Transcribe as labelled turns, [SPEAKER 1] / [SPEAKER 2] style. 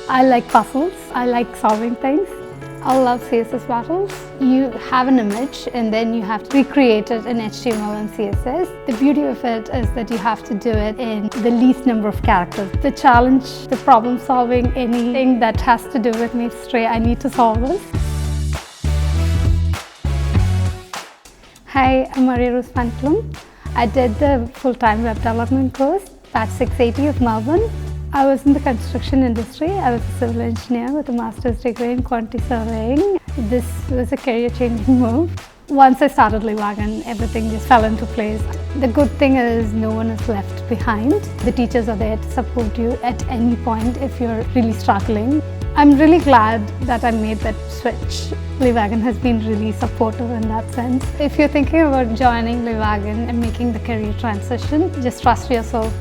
[SPEAKER 1] I like puzzles. I like solving things. I love CSS battles. You have an image and then you have to recreate it in HTML and CSS. The beauty of it is that you have to do it in the least number of characters. The challenge, the problem solving, anything that has to do with mystery, I need to solve this. Hi, I'm Mariya Rose. I did the full-time web development course, batch 680 of Melbourne. I was in the construction industry. I was a civil engineer with a master's degree in quantity surveying. This was a career-changing move. Once I started Wagon, everything just fell into place. The good thing is no one is left behind. The teachers are there to support you at any point if you're really struggling. I'm really glad that I made that switch. Wagon has been really supportive in that sense. If you're thinking about joining Wagon and making the career transition, just trust yourself.